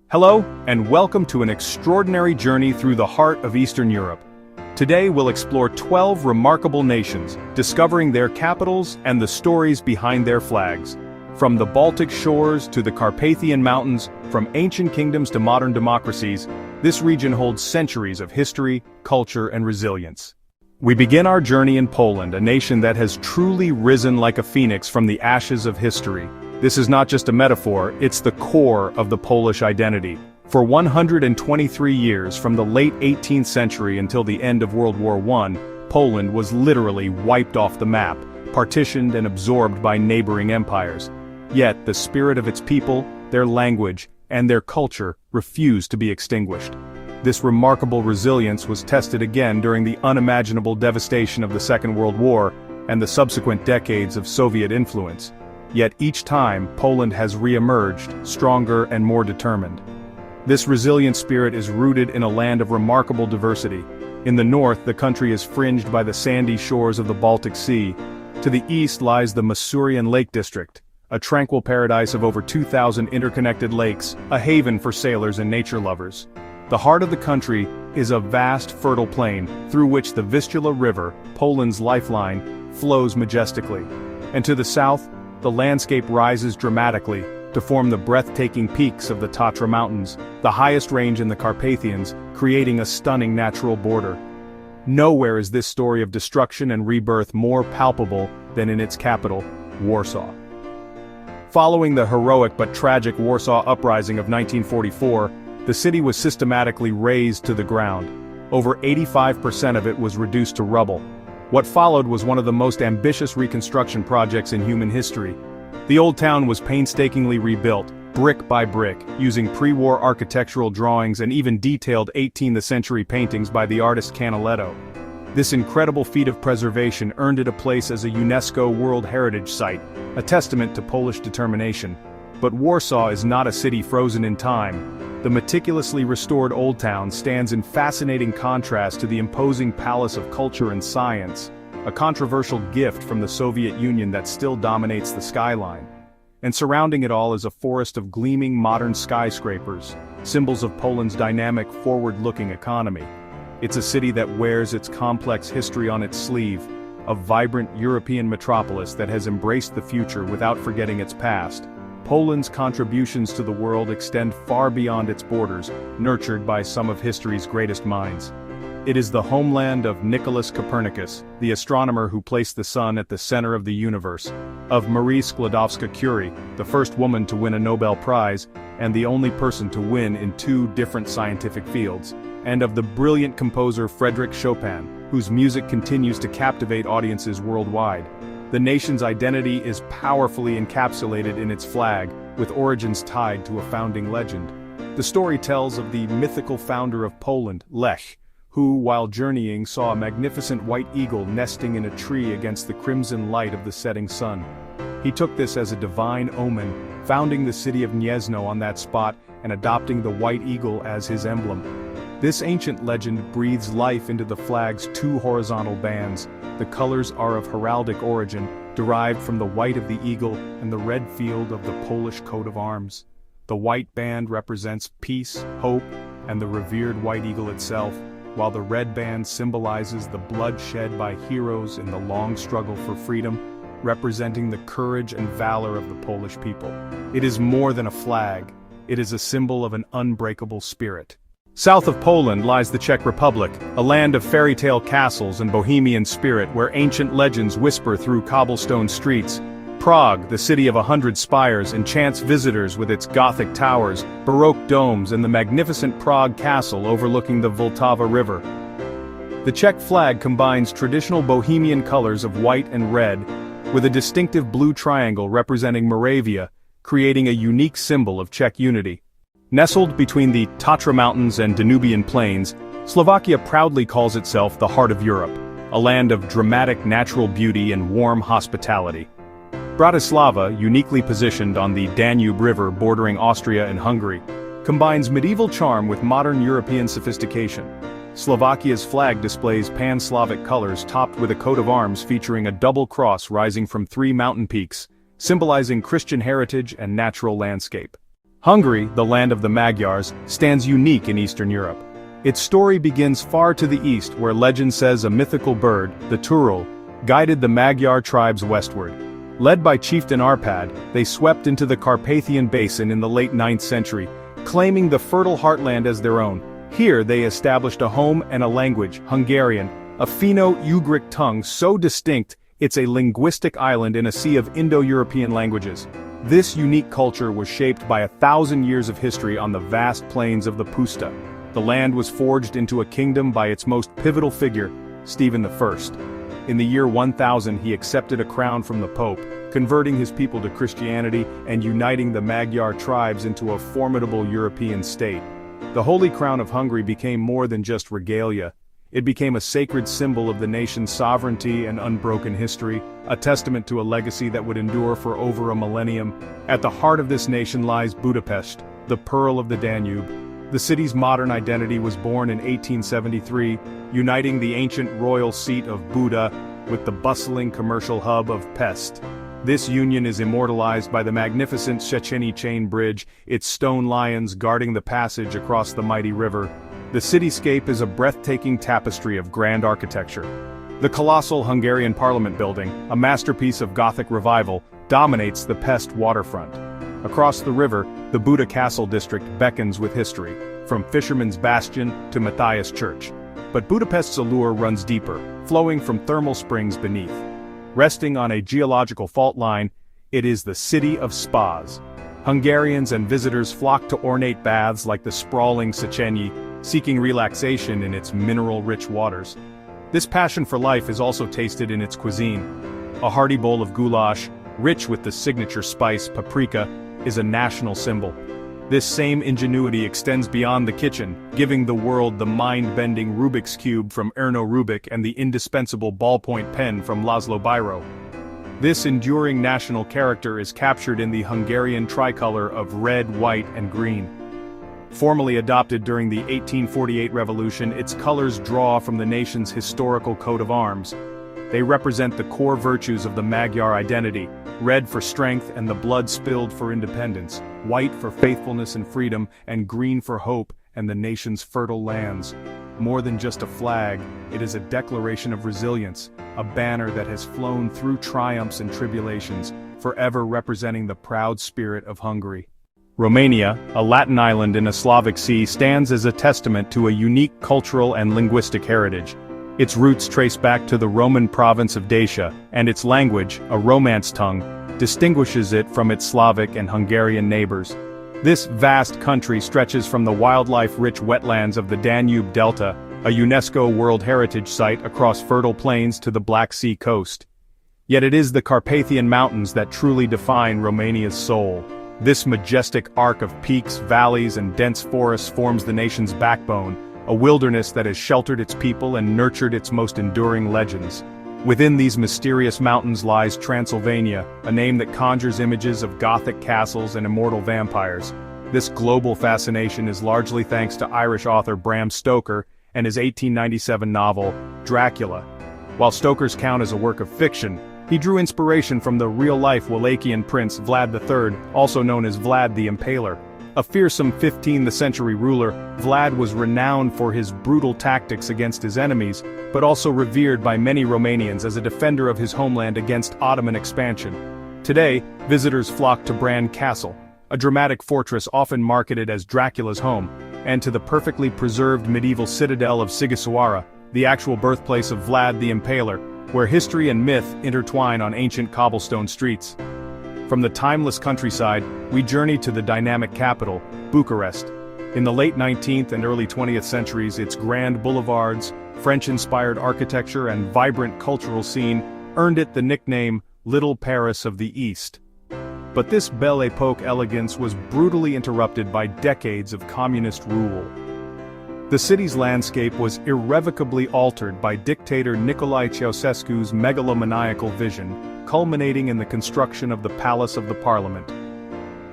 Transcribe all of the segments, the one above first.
Hello, and welcome to an extraordinary journey through the heart of Eastern Europe. Today we'll explore 12 remarkable nations, discovering their capitals and the stories behind their flags. From the Baltic shores to the Carpathian Mountains, from ancient kingdoms to modern democracies, this region holds centuries of history, culture, and resilience. We begin our journey in Poland, a nation that has truly risen like a phoenix from the ashes of history. This is not just a metaphor, it's the core of the Polish identity. For 123 years, from the late 18th century until the end of World War I, Poland was literally wiped off the map, partitioned and absorbed by neighboring empires. Yet, the spirit of its people, their language, and their culture refused to be extinguished. This remarkable resilience was tested again during the unimaginable devastation of the Second World War and the subsequent decades of Soviet influence. Yet each time, Poland has re-emerged, stronger and more determined. This resilient spirit is rooted in a land of remarkable diversity. In the north, the country is fringed by the sandy shores of the Baltic Sea. To the east lies the Masurian Lake District, a tranquil paradise of over 2,000 interconnected lakes, a haven for sailors and nature lovers. The heart of the country is a vast, fertile plain, through which the Vistula River, Poland's lifeline, flows majestically. And to the south, the landscape rises dramatically to form the breathtaking peaks of the Tatra Mountains, the highest range in the Carpathians, creating a stunning natural border. Nowhere is this story of destruction and rebirth more palpable than in its capital, Warsaw. Following the heroic but tragic Warsaw Uprising of 1944, the city was systematically razed to the ground. Over 85% of it was reduced to rubble. What followed was one of the most ambitious reconstruction projects in human history. The old town was painstakingly rebuilt, brick by brick, using pre-war architectural drawings and even detailed 18th century paintings by the artist Canaletto. This incredible feat of preservation earned it a place as a UNESCO World Heritage Site, a testament to Polish determination. But Warsaw is not a city frozen in time. The meticulously restored Old Town stands in fascinating contrast to the imposing palace of culture and science, a controversial gift from the Soviet Union that still dominates the skyline. And surrounding it all is a forest of gleaming modern skyscrapers, symbols of Poland's dynamic, forward-looking economy. It's a city that wears its complex history on its sleeve, a vibrant European metropolis that has embraced the future without forgetting its past. Poland's contributions to the world extend far beyond its borders, nurtured by some of history's greatest minds. It is the homeland of Nicholas Copernicus, the astronomer who placed the sun at the center of the universe, of Marie Skłodowska-Curie, the first woman to win a Nobel Prize, and the only person to win in two different scientific fields, and of the brilliant composer Frédéric Chopin, whose music continues to captivate audiences worldwide. The nation's identity is powerfully encapsulated in its flag, with origins tied to a founding legend. The story tells of the mythical founder of Poland, Lech, who, while journeying, saw a magnificent white eagle nesting in a tree against the crimson light of the setting sun. He took this as a divine omen, founding the city of Gniezno on that spot and adopting the white eagle as his emblem. This ancient legend breathes life into the flag's two horizontal bands. The colors are of heraldic origin, derived from the white of the eagle and the red field of the Polish coat of arms. The white band represents peace, hope, and the revered white eagle itself, while the red band symbolizes the blood shed by heroes in the long struggle for freedom, representing the courage and valor of the Polish people. It is more than a flag, it is a symbol of an unbreakable spirit. South of Poland lies the Czech Republic, a land of fairy tale castles and bohemian spirit where ancient legends whisper through cobblestone streets. Prague, the city of 100 spires, enchants visitors with its Gothic towers, Baroque domes, and the magnificent Prague Castle overlooking the Vltava River. The Czech flag combines traditional bohemian colors of white and red, with a distinctive blue triangle representing Moravia, creating a unique symbol of Czech unity. Nestled between the Tatra Mountains and Danubian Plains, Slovakia proudly calls itself the heart of Europe, a land of dramatic natural beauty and warm hospitality. Bratislava, uniquely positioned on the Danube River bordering Austria and Hungary, combines medieval charm with modern European sophistication. Slovakia's flag displays pan-Slavic colors topped with a coat of arms featuring a double cross rising from three mountain peaks, symbolizing Christian heritage and natural landscape. Hungary, the land of the Magyars, stands unique in Eastern Europe. Its story begins far to the east where legend says a mythical bird, the Turul, guided the Magyar tribes westward. Led by chieftain Arpad, they swept into the Carpathian Basin in the late 9th century, claiming the fertile heartland as their own. Here they established a home and a language, Hungarian, a Finno-Ugric tongue so distinct it's a linguistic island in a sea of Indo-European languages. This unique culture was shaped by 1,000 years of history on the vast plains of the Puszta. The land was forged into a kingdom by its most pivotal figure, Stephen I. In the year 1000 he accepted a crown from the Pope, converting his people to Christianity and uniting the Magyar tribes into a formidable European state. The Holy Crown of Hungary became more than just regalia. It became a sacred symbol of the nation's sovereignty and unbroken history, a testament to a legacy that would endure for over a millennium. At the heart of this nation lies Budapest, the pearl of the Danube. The city's modern identity was born in 1873, uniting the ancient royal seat of Buda with the bustling commercial hub of Pest. This union is immortalized by the magnificent Széchenyi chain bridge, its stone lions guarding the passage across the mighty river. The cityscape is a breathtaking tapestry of grand architecture. The colossal Hungarian Parliament building, a masterpiece of Gothic revival, dominates the Pest waterfront. Across the river, the Buda Castle district beckons with history, from Fisherman's Bastion to Matthias Church. But Budapest's allure runs deeper, flowing from thermal springs beneath. Resting on a geological fault line, it is the city of spas. Hungarians and visitors flock to ornate baths like the sprawling Széchenyi, seeking relaxation in its mineral-rich waters. This passion for life is also tasted in its cuisine. A hearty bowl of goulash, rich with the signature spice paprika, is a national symbol. This same ingenuity extends beyond the kitchen, giving the world the mind-bending Rubik's Cube from Erno Rubik and the indispensable ballpoint pen from Laszlo Biro. This enduring national character is captured in the Hungarian tricolor of red, white, and green. Formally adopted during the 1848 revolution, its colors draw from the nation's historical coat of arms. They represent the core virtues of the Magyar identity, red for strength and the blood spilled for independence, white for faithfulness and freedom, and green for hope and the nation's fertile lands. More than just a flag, it is a declaration of resilience, a banner that has flown through triumphs and tribulations, forever representing the proud spirit of Hungary. Romania, a Latin island in a Slavic sea, stands as a testament to a unique cultural and linguistic heritage. Its roots trace back to the Roman province of Dacia, and its language, a Romance tongue, distinguishes it from its Slavic and Hungarian neighbors. This vast country stretches from the wildlife-rich wetlands of the Danube Delta, a UNESCO World Heritage Site across fertile plains to the Black Sea coast. Yet it is the Carpathian Mountains that truly define Romania's soul. This majestic arc of peaks, valleys, and dense forests forms the nation's backbone, a wilderness that has sheltered its people and nurtured its most enduring legends. Within these mysterious mountains lies Transylvania, a name that conjures images of Gothic castles and immortal vampires. This global fascination is largely thanks to Irish author Bram Stoker and his 1897 novel, Dracula. While Stoker's count is a work of fiction, he drew inspiration from the real-life Wallachian prince Vlad III, also known as Vlad the Impaler. A fearsome 15th century ruler, Vlad was renowned for his brutal tactics against his enemies, but also revered by many Romanians as a defender of his homeland against Ottoman expansion. Today, visitors flock to Bran Castle, a dramatic fortress often marketed as Dracula's home, and to the perfectly preserved medieval citadel of Sighisoara, the actual birthplace of Vlad the Impaler, where history and myth intertwine on ancient cobblestone streets. From the timeless countryside, we journey to the dynamic capital, Bucharest. In the late 19th and early 20th centuries, its grand boulevards, French-inspired architecture, and vibrant cultural scene earned it the nickname Little Paris of the East. But this Belle Époque elegance was brutally interrupted by decades of communist rule. The city's landscape was irrevocably altered by dictator Nicolae Ceausescu's megalomaniacal vision, culminating in the construction of the Palace of the Parliament.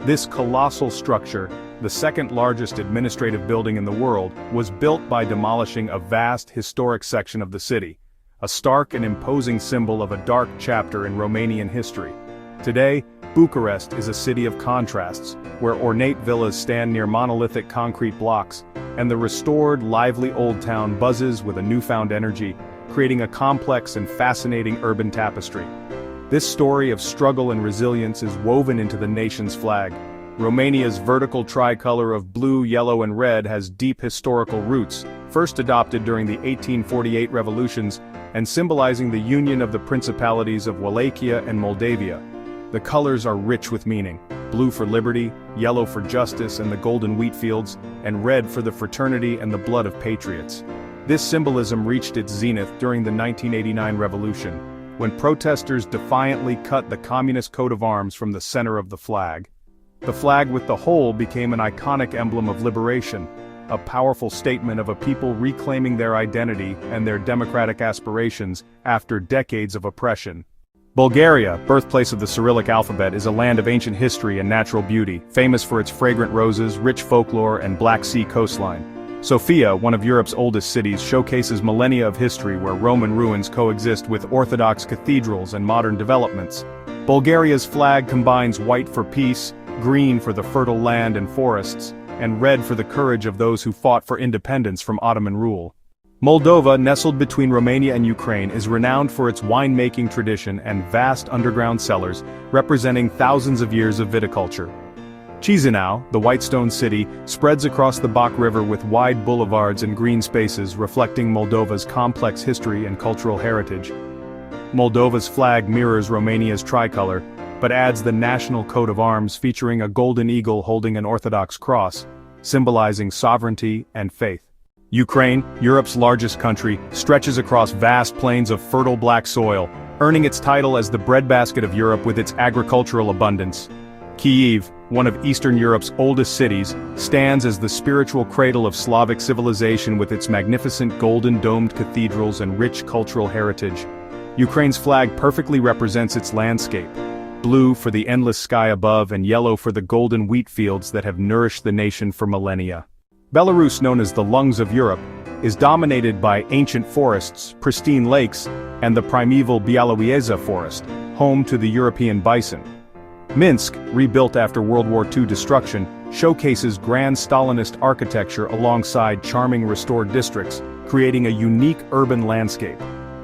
This colossal structure, the second largest administrative building in the world, was built by demolishing a vast historic section of the city, a stark and imposing symbol of a dark chapter in Romanian history. Today, Bucharest is a city of contrasts, where ornate villas stand near monolithic concrete blocks, and the restored, lively old town buzzes with a newfound energy, creating a complex and fascinating urban tapestry. This story of struggle and resilience is woven into the nation's flag. Romania's vertical tricolor of blue, yellow and red has deep historical roots, first adopted during the 1848 revolutions, and symbolizing the union of the principalities of Wallachia and Moldavia. The colors are rich with meaning: blue for liberty, yellow for justice and the golden wheat fields, and red for the fraternity and the blood of patriots. This symbolism reached its zenith during the 1989 revolution, when protesters defiantly cut the communist coat of arms from the center of the flag. The flag with the hole became an iconic emblem of liberation, a powerful statement of a people reclaiming their identity and their democratic aspirations after decades of oppression. Bulgaria, birthplace of the Cyrillic alphabet, is a land of ancient history and natural beauty, famous for its fragrant roses, rich folklore, and Black Sea coastline. Sofia, one of Europe's oldest cities, showcases millennia of history where Roman ruins coexist with Orthodox cathedrals and modern developments. Bulgaria's flag combines white for peace, green for the fertile land and forests, and red for the courage of those who fought for independence from Ottoman rule. Moldova, nestled between Romania and Ukraine, is renowned for its winemaking tradition and vast underground cellars, representing thousands of years of viticulture. Chisinau, the Whitestone city, spreads across the Bach River with wide boulevards and green spaces reflecting Moldova's complex history and cultural heritage. Moldova's flag mirrors Romania's tricolor, but adds the national coat of arms featuring a golden eagle holding an Orthodox cross, symbolizing sovereignty and faith. Ukraine, Europe's largest country, stretches across vast plains of fertile black soil, earning its title as the breadbasket of Europe with its agricultural abundance. Kyiv, one of Eastern Europe's oldest cities, stands as the spiritual cradle of Slavic civilization with its magnificent golden-domed cathedrals and rich cultural heritage. Ukraine's flag perfectly represents its landscape: blue for the endless sky above and yellow for the golden wheat fields that have nourished the nation for millennia. Belarus, known as the lungs of Europe, is dominated by ancient forests, pristine lakes, and the primeval Bialowieza forest, home to the European bison. Minsk, rebuilt after World War II destruction, showcases grand Stalinist architecture alongside charming restored districts, creating a unique urban landscape.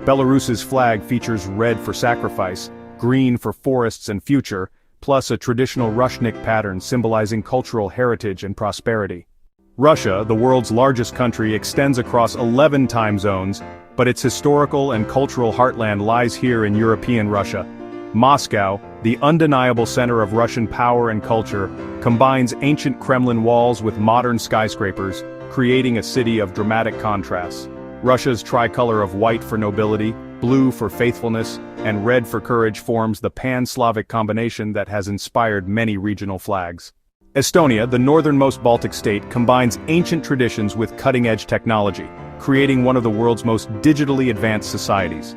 Belarus's flag features red for sacrifice, green for forests and future, plus a traditional Rushnik pattern symbolizing cultural heritage and prosperity. Russia, the world's largest country, extends across 11 time zones, but its historical and cultural heartland lies here in European Russia. Moscow, the undeniable center of Russian power and culture, combines ancient Kremlin walls with modern skyscrapers, creating a city of dramatic contrasts. Russia's tricolor of white for nobility, blue for faithfulness, and red for courage forms the pan-Slavic combination that has inspired many regional flags. Estonia, the northernmost Baltic state, combines ancient traditions with cutting-edge technology, creating one of the world's most digitally advanced societies.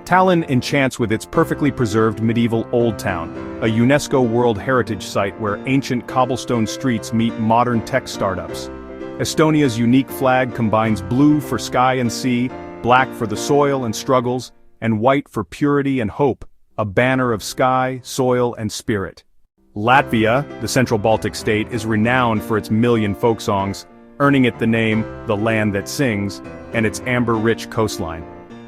Tallinn enchants with its perfectly preserved medieval Old Town, a UNESCO World Heritage Site where ancient cobblestone streets meet modern tech startups. Estonia's unique flag combines blue for sky and sea, black for the soil and struggles, and white for purity and hope, a banner of sky, soil, and spirit. Latvia, the central Baltic state, is renowned for its million folk songs, earning it the name "the land that sings," and its amber-rich coastline.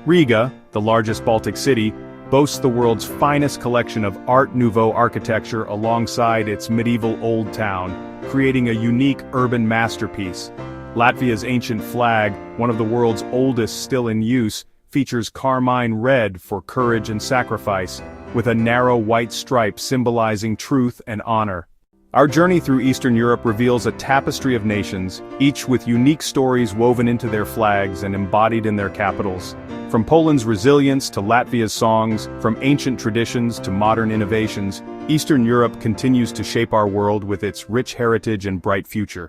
Riga, the largest Baltic city, boasts the world's finest collection of Art Nouveau architecture alongside its medieval Old Town, creating a unique urban masterpiece. Latvia's ancient flag, one of the world's oldest still in use, features carmine red for courage and sacrifice, with a narrow white stripe symbolizing truth and honor. Our journey through Eastern Europe reveals a tapestry of nations, each with unique stories woven into their flags and embodied in their capitals. From Poland's resilience to Latvia's songs, from ancient traditions to modern innovations, Eastern Europe continues to shape our world with its rich heritage and bright future.